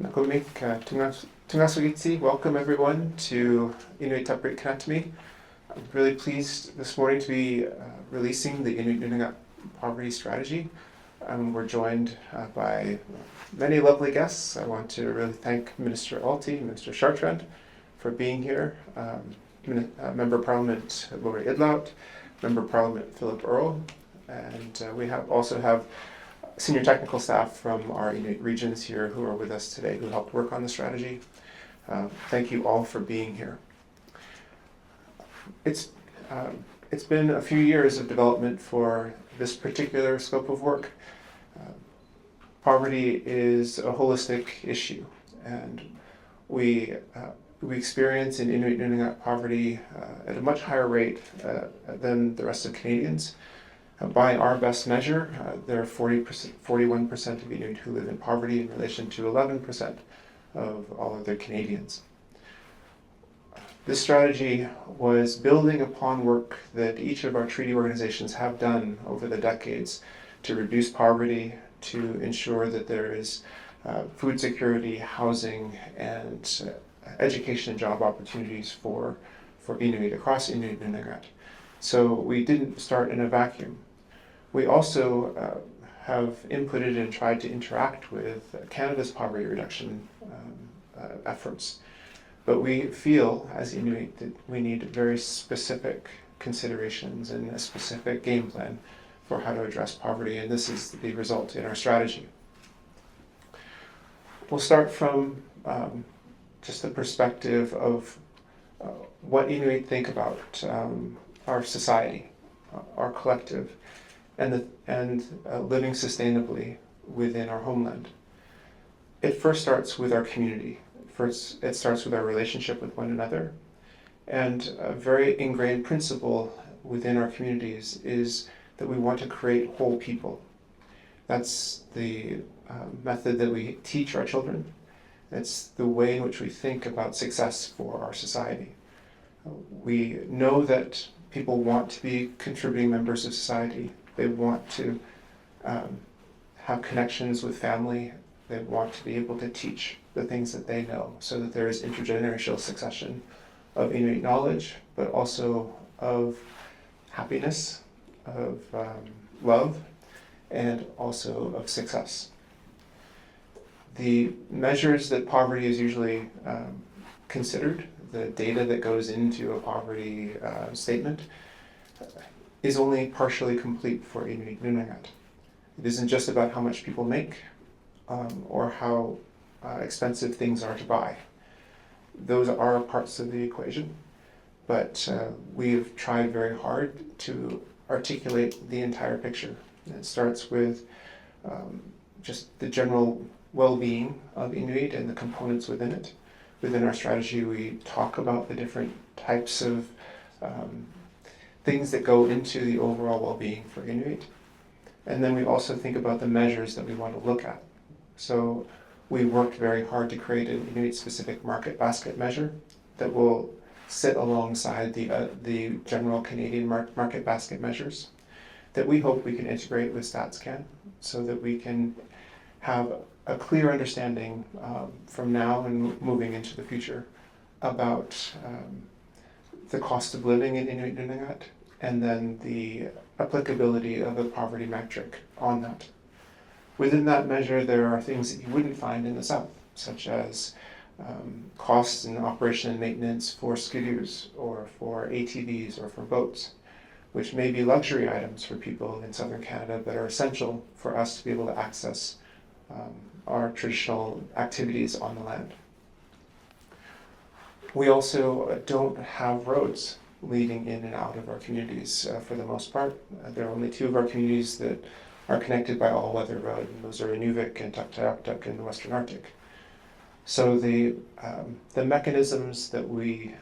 Nakomik Tungasugitsi, welcome everyone to Inuit Nunangat. I'm really pleased this morning to be releasing the Inuit Nunangat Poverty Strategy. We're joined by many lovely guests. I want to really thank Minister Alty, Minister Chartrand for being here, Member of Parliament Lori Idlout, Member of Parliament Philip Earle, and we also have senior technical staff from our Inuit regions here who are with us today who helped work on the strategy. Thank you all for being here. It's been a few years of development for this particular scope of work. Poverty is a holistic issue, and we experience in Inuit Nunangat poverty at a much higher rate than the rest of Canadians. By our best measure, there are 41% of Inuit who live in poverty in relation to 11% of all other Canadians. This strategy was building upon work that each of our treaty organizations have done over the decades to reduce poverty, to ensure that there is food security, housing, and education and job opportunities for Inuit across Inuit Nunangat. So we didn't start in a vacuum. We also have inputted and tried to interact with Canada's poverty reduction efforts. But we feel, as Inuit, that we need very specific considerations and a specific game plan for how to address poverty, and this is the result in our strategy. We'll start from just the perspective of what Inuit think about our society, our collective, and living sustainably within our homeland. It first starts with our community. First, it starts with our relationship with one another. And a very ingrained principle within our communities is that we want to create whole people. That's the method that we teach our children. It's the way in which we think about success for our society. We know that people want to be contributing members of society. They want to have connections with family. They want to be able to teach the things that they know so that there is intergenerational succession of Inuit knowledge, but also of happiness, of love, and also of success. The measures that poverty is usually considered, the data that goes into a poverty statement, is only partially complete for Inuit Nunangat. It isn't just about how much people make or how expensive things are to buy. Those are parts of the equation, but we've tried very hard to articulate the entire picture. It starts with just the general well-being of Inuit and the components within it. Within our strategy, we talk about the different types of things that go into the overall well-being for Inuit. And then we also think about the measures that we want to look at. So we worked very hard to create an Inuit-specific market basket measure that will sit alongside the general Canadian market basket measures that we hope we can integrate with StatsCan so that we can have a clear understanding from now and moving into the future about the cost of living in Inuit Nunangat, and then the applicability of a poverty metric on that. Within that measure, there are things that you wouldn't find in the South, such as costs in operation and maintenance for skidoos, or for ATVs, or for boats, which may be luxury items for people in Southern Canada that are essential for us to be able to access our traditional activities on the land. We also don't have roads leading in and out of our communities for the most part. There are only two of our communities that are connected by all-weather road, and those are Inuvik and Tuktoyaktuk in the Western Arctic. So the mechanisms that we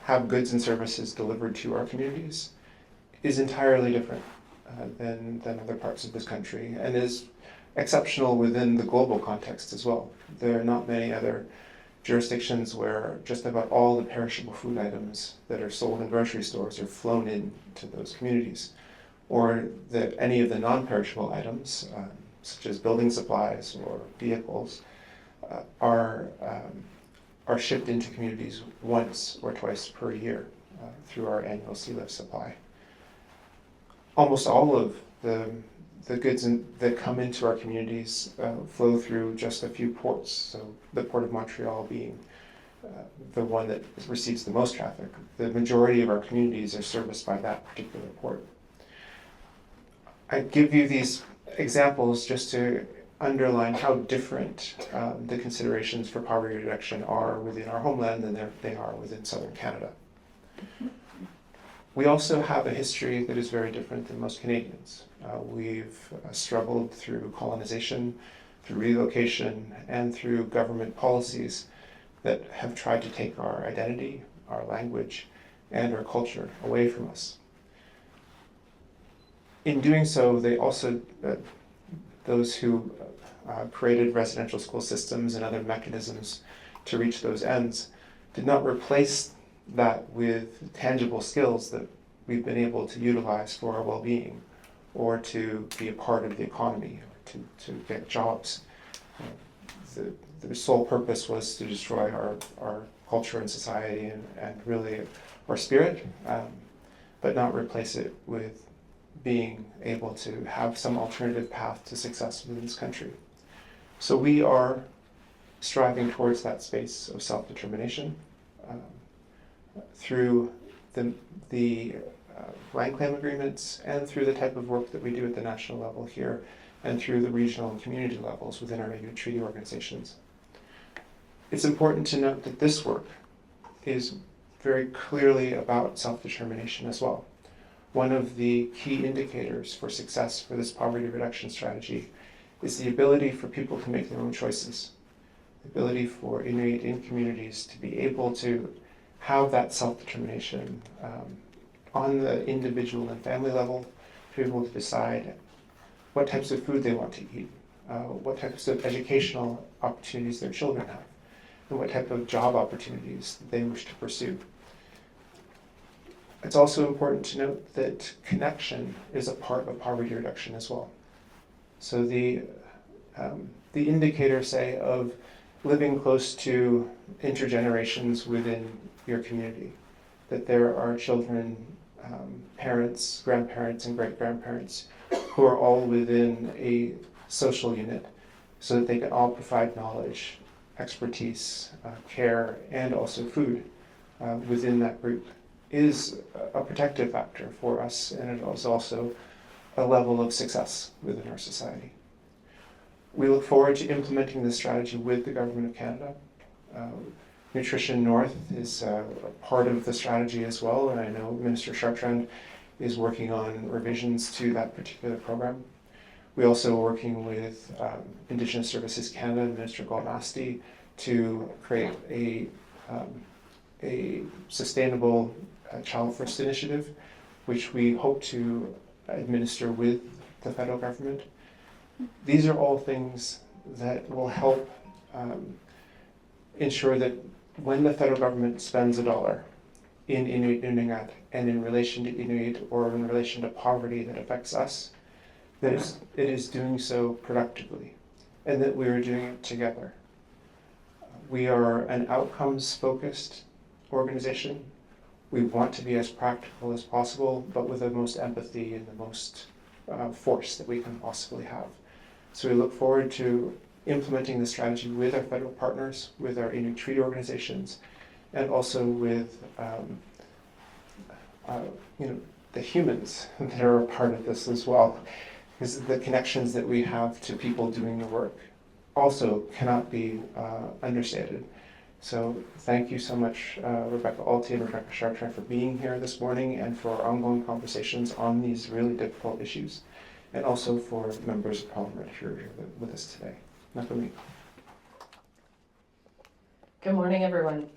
have goods and services delivered to our communities is entirely different than other parts of this country, and is exceptional within the global context as well. There are not many other jurisdictions where just about all the perishable food items that are sold in grocery stores are flown into those communities, or that any of the non-perishable items such as building supplies or vehicles, are shipped into communities once or twice per year through our annual sea lift supply. Almost all of the goods that come into our communities flow through just a few ports, so the Port of Montreal being the one that receives the most traffic. The majority of our communities are serviced by that particular port. I give you these examples just to underline how different the considerations for poverty reduction are within our homeland than they are within southern Canada. We also have a history that is very different than most Canadians. We've struggled through colonization, through relocation, and through government policies that have tried to take our identity, our language, and our culture away from us. In doing so, they also, those who created residential school systems and other mechanisms to reach those ends, did not replace that with tangible skills that we've been able to utilize for our well-being, or to be a part of the economy, or to get jobs. The sole purpose was to destroy our culture and society and really our spirit, but not replace it with being able to have some alternative path to success within this country. So we are striving towards that space of self-determination through the land claim agreements and through the type of work that we do at the national level here and through the regional and community levels within our Inuit treaty organizations. It's important to note that this work is very clearly about self-determination as well. One of the key indicators for success for this poverty reduction strategy is the ability for people to make their own choices, the ability for Inuit in communities to be able to have that self-determination on the individual and family level, to be able to decide what types of food they want to eat, what types of educational opportunities their children have, and what type of job opportunities they wish to pursue. It's also important to note that connection is a part of poverty reduction as well. So the indicator, say, of living close to intergenerations within your community, that there are children, parents, grandparents, and great-grandparents who are all within a social unit so that they can all provide knowledge, expertise, care, and also food within that group is a protective factor for us, and it is also a level of success within our society. We look forward to implementing this strategy with the Government of Canada. Nutrition North is a part of the strategy as well, and I know Minister Chartrand is working on revisions to that particular program. We also are working with Indigenous Services Canada and Minister Golnasti to create a sustainable child first initiative, which we hope to administer with the federal government. These are all things that will help ensure that when the federal government spends $1 in Inuit Nunangat and in relation to Inuit or in relation to poverty that affects us, that it is doing so productively and that we are doing it together. We are an outcomes-focused organization. We want to be as practical as possible, but with the most empathy and the most force that we can possibly have. So we look forward to implementing the strategy with our federal partners, with our Inuit treaty organizations, and also with the humans that are a part of this as well. Because the connections that we have to people doing the work also cannot be understated. So thank you so much, Rebecca Alty and Rebecca Chartrand, for being here this morning and for our ongoing conversations on these really difficult issues, and also for members of Parliament who are here with us today. Natan. Good morning, everyone.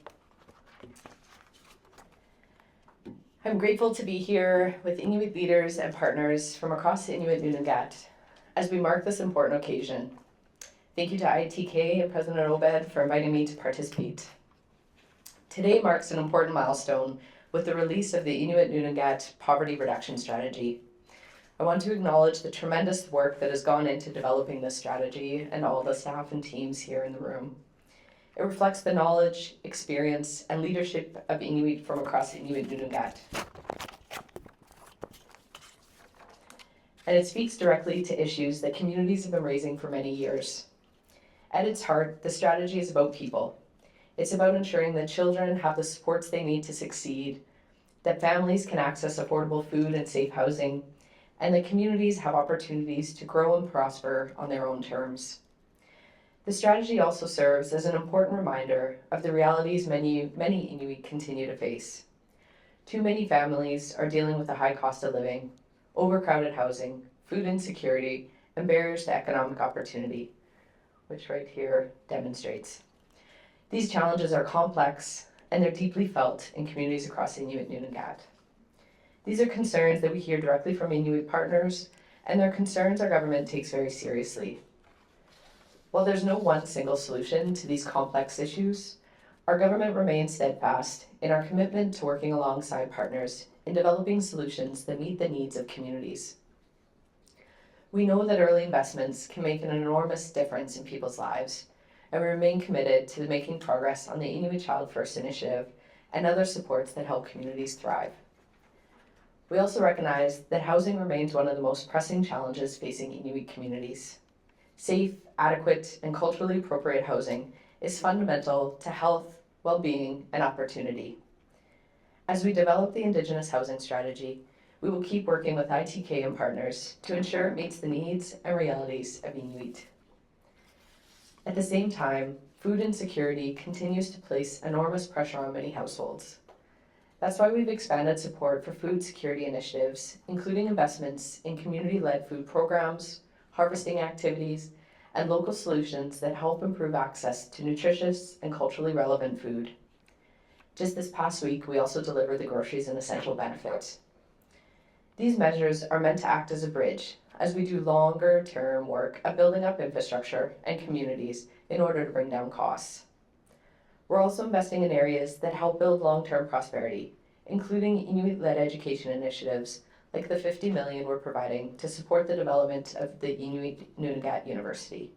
I'm grateful to be here with Inuit leaders and partners from across the Inuit Nunangat as we mark this important occasion. Thank you to ITK and President Obed for inviting me to participate. Today marks an important milestone with the release of the Inuit Nunangat Poverty Reduction Strategy. I want to acknowledge the tremendous work that has gone into developing this strategy and all the staff and teams here in the room. It reflects the knowledge, experience, and leadership of Inuit from across Inuit Nunangat. And it speaks directly to issues that communities have been raising for many years. At its heart, the strategy is about people. It's about ensuring that children have the supports they need to succeed, that families can access affordable food and safe housing, and that communities have opportunities to grow and prosper on their own terms. The strategy also serves as an important reminder of the realities many Inuit continue to face. Too many families are dealing with a high cost of living, overcrowded housing, food insecurity, and barriers to economic opportunity, which right here demonstrates. These challenges are complex and they're deeply felt in communities across Inuit Nunangat. These are concerns that we hear directly from Inuit partners, and they're concerns our government takes very seriously. While there's no one single solution to these complex issues, our government remains steadfast in our commitment to working alongside partners in developing solutions that meet the needs of communities. We know that early investments can make an enormous difference in people's lives, and we remain committed to making progress on the Inuit Child First Initiative and other supports that help communities thrive. We also recognize that housing remains one of the most pressing challenges facing Inuit communities. Safe, adequate, and culturally appropriate housing is fundamental to health, well-being, and opportunity. As we develop the Indigenous housing strategy, we will keep working with ITK and partners to ensure it meets the needs and realities of Inuit. At the same time, food insecurity continues to place enormous pressure on many households. That's why we've expanded support for food security initiatives, including investments in community-led food programs, harvesting activities, and local solutions that help improve access to nutritious and culturally relevant food. Just this past week, we also delivered the groceries and essential benefits. These measures are meant to act as a bridge as we do longer-term work of building up infrastructure and communities in order to bring down costs. We're also investing in areas that help build long-term prosperity, including Inuit-led education initiatives like the $50 million we're providing to support the development of the Inuit Nunangat University.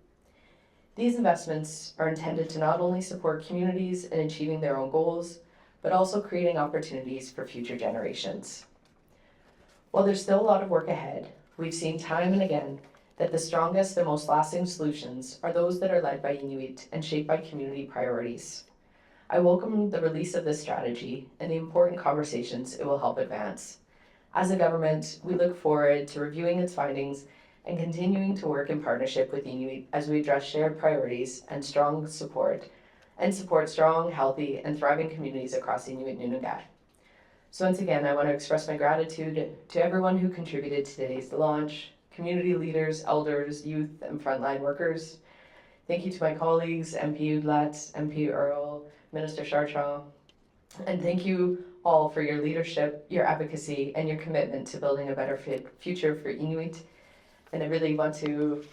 These investments are intended to not only support communities in achieving their own goals, but also creating opportunities for future generations. While there's still a lot of work ahead, we've seen time and again that the strongest and most lasting solutions are those that are led by Inuit and shaped by community priorities. I welcome the release of this strategy and the important conversations it will help advance. As a government, we look forward to reviewing its findings and continuing to work in partnership with Inuit as we address shared priorities and support strong, healthy, and thriving communities across Inuit Nunangat. So once again, I want to express my gratitude to everyone who contributed to today's launch, community leaders, elders, youth, and frontline workers. Thank you to my colleagues, MP Udlat, MP Earl, Minister Chartrand, and thank you all for your leadership, your advocacy, and your commitment to building a better future for Inuit. And I really want to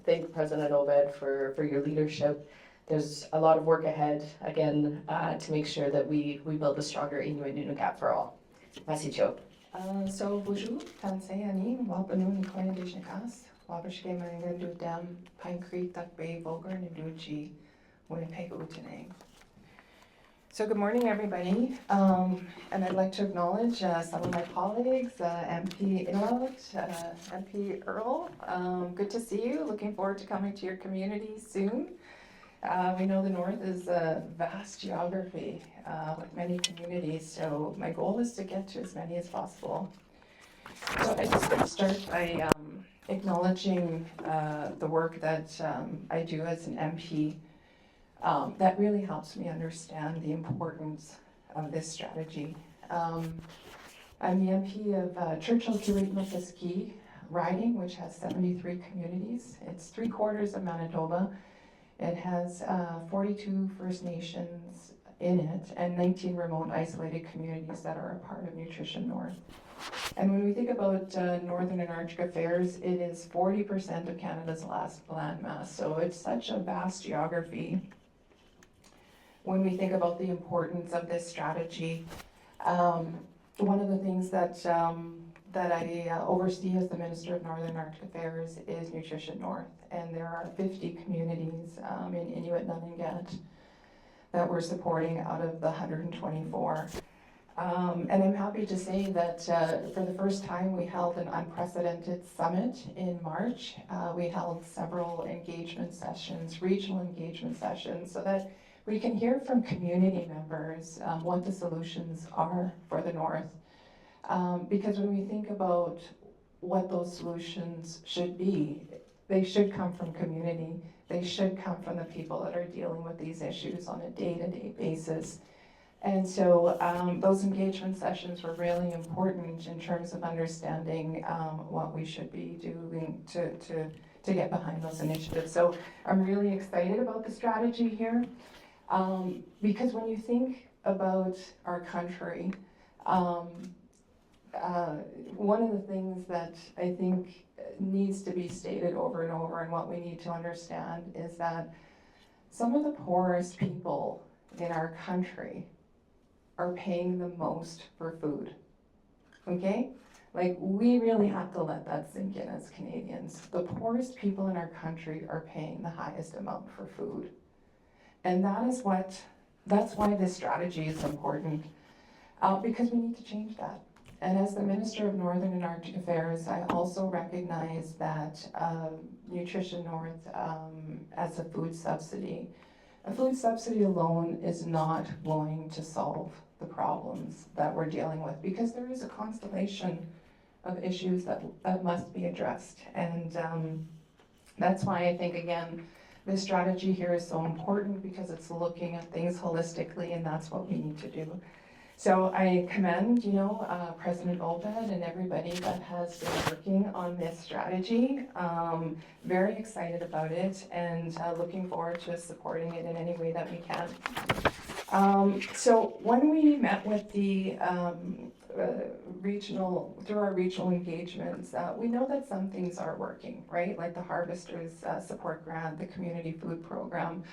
thank President Obed for your leadership. There's a lot of work ahead, again, to make sure that we build a stronger Inuit Nunangat for all. Merci, Joe. So, bonjour, Tansei Ani, Wapanun, Koinadishnikas, Wabashke Mangandu Dam, Pine Creek, Duck Bay, Volgar, Naduchi, Winnipeg, Utane. So, good morning, everybody. And I'd like to acknowledge some of my colleagues, MP Inuit, MP Earl. Good to see you. Looking forward to coming to your community soon. We know the North is a vast geography with many communities, so my goal is to get to as many as possible. So I just want to start by acknowledging the work that I do as an MP. That really helps me understand the importance of this strategy. I'm the MP of Churchill-Kiewit-Muskogee riding, which has 73 communities. It's 3/4 of Manitoba. It has 42 First Nations in it and 19 remote isolated communities that are a part of Nutrition North. And when we think about Northern Antarctic Affairs, it is 40% of Canada's landmass, so it's such a vast geography. When we think about the importance of this strategy, one of the things that that I oversee as the Minister of Northern Arctic Affairs is Nutrition North, and there are 50 communities in Inuit Nunangat that we're supporting out of the 124. And I'm happy to say that for the first time we held an unprecedented summit in March. We held several engagement sessions, regional engagement sessions, so that we can hear from community members what the solutions are for the North. Because when we think about what those solutions should be, they should come from community. They should come from the people that are dealing with these issues on a day-to-day basis. And so those engagement sessions were really important in terms of understanding what we should be doing to get behind those initiatives. So I'm really excited about the strategy here because when you think about our country, one of the things that I think needs to be stated over and over, and what we need to understand, is that some of the poorest people in our country are paying the most for food, okay? Like, we really have to let that sink in as Canadians. The poorest people in our country are paying the highest amount for food. And that's why this strategy is important, because we need to change that. And as the Minister of Northern and Arctic Affairs, I also recognize that Nutrition North as a food subsidy alone is not going to solve the problems that we're dealing with, because there is a constellation of issues that must be addressed. And that's why I think, again, this strategy here is so important, because it's looking at things holistically, and that's what we need to do. So I commend, President Obed and everybody that has been working on this strategy. Very excited about it, and looking forward to supporting it in any way that we can. So when we met with the through our regional engagements, we know that some things are working, right? Like the Harvesters Support Grant, the Community Food Program.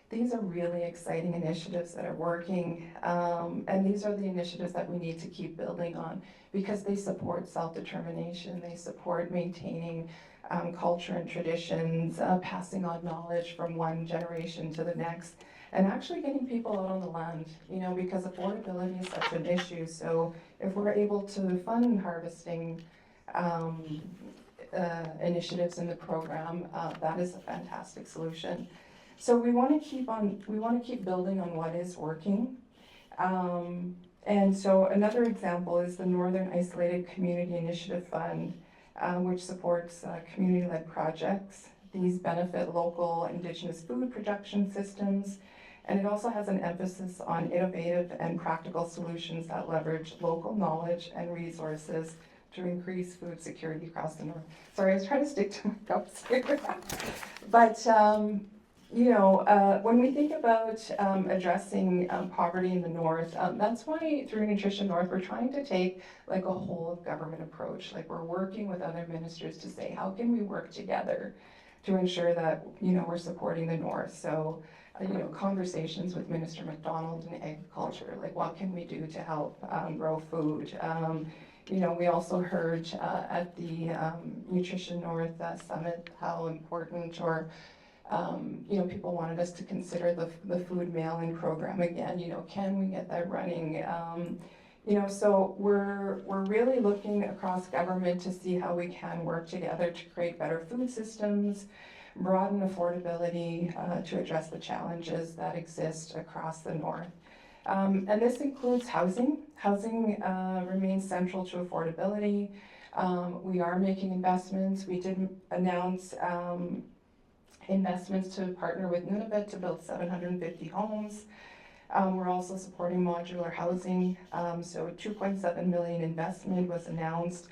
These are really exciting initiatives that are working, and these are the initiatives that we need to keep building on, because they support self-determination, they support maintaining culture and traditions, passing on knowledge from one generation to the next, and actually getting people out on the land, because affordability is such an issue. So if we're able to fund harvesting initiatives in the program, that is a fantastic solution. So we want to keep building on what is working. And so another example is the Northern Isolated Community Initiative Fund, which supports community-led projects. These benefit local Indigenous food production systems, and it also has an emphasis on innovative and practical solutions that leverage local knowledge and resources to increase food security across the North. Sorry, I was trying to stick to my notes here. But when we think about addressing poverty in the North, that's why through Nutrition North we're trying to take like a whole of government approach. Like, we're working with other ministers to say, how can we work together to ensure that we're supporting the North? So conversations with Minister MacDonald in agriculture, like what can we do to help grow food? We also heard at the Nutrition North Summit how important, or people wanted us to consider the food mail-in program again. Can we get that running? So we're really looking across government to see how we can work together to create better food systems, broaden affordability to address the challenges that exist across the North. And this includes housing. Housing remains central to affordability. We are making investments. We did announce investments to partner with Nunavut to build 750 homes. We're also supporting modular housing. So a $2.7 million investment was announced.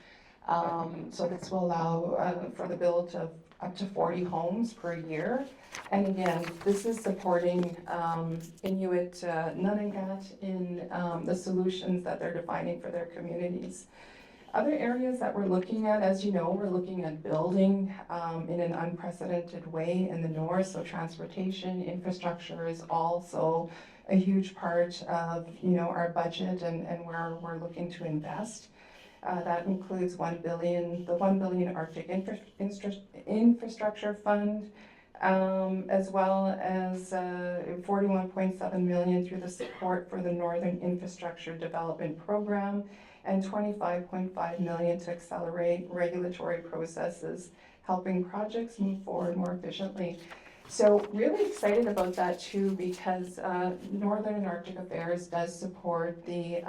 So this will allow for the build of up to 40 homes per year. And again, this is supporting Inuit Nunangat in the solutions that they're defining for their communities. Other areas that we're looking at, as you know, we're looking at building in an unprecedented way in the North. So transportation, infrastructure is also a huge part of our budget and where we're looking to invest. That includes the $1 billion Arctic Infrastructure Fund, as well as 41.7 million through the support for the Northern Infrastructure Development Program, and 25.5 million to accelerate regulatory processes, helping projects move forward more efficiently. So really excited about that too, because Northern and Arctic Affairs does support the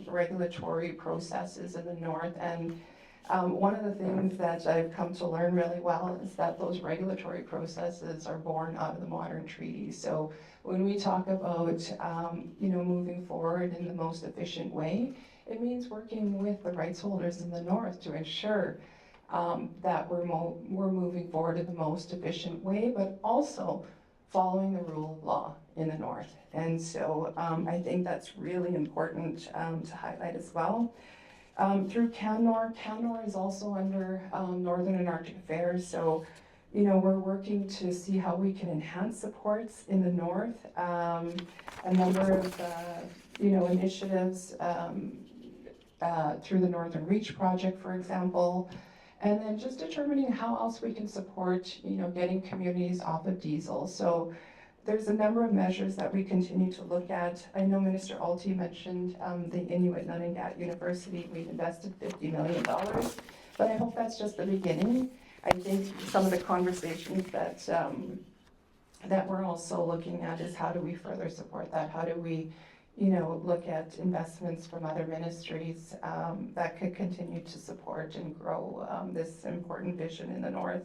regulatory processes in the north. And one of the things that I've come to learn really well is that those regulatory processes are born out of the modern treaties. So when we talk about, moving forward in the most efficient way, it means working with the rights holders in the north to ensure that we're moving forward in the most efficient way, but also following the rule of law in the north. And so I think that's really important to highlight as well. Through CanNor is also under Northern and Arctic Affairs. So, we're working to see how we can enhance supports in the north. A number of, initiatives through the Northern Reach project, for example. And then just determining how else we can support, getting communities off of diesel. So there's a number of measures that we continue to look at. I know Minister Alty mentioned the Inuit Nunangat University. We've invested $50 million, but I hope that's just the beginning. I think some of the conversations that we're also looking at is how do we further support that? How do we look at investments from other ministries that could continue to support and grow this important vision in the north.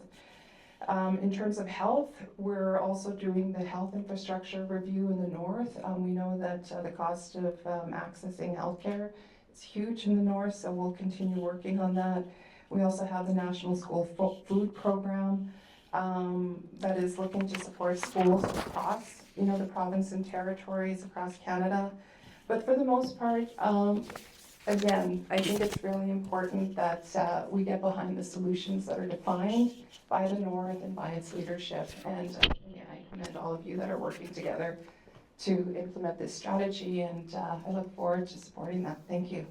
In terms of health, we're also doing the health infrastructure review in the north. We know that the cost of accessing healthcare is huge in the north, so we'll continue working on that. We also have the National School Food Program that is looking to support schools across the province and territories across Canada. But for the most part, again, I think it's really important that we get behind the solutions that are defined by the North and by its leadership. And again, I commend all of you that are working together to implement this strategy, and I look forward to supporting that. Thank you.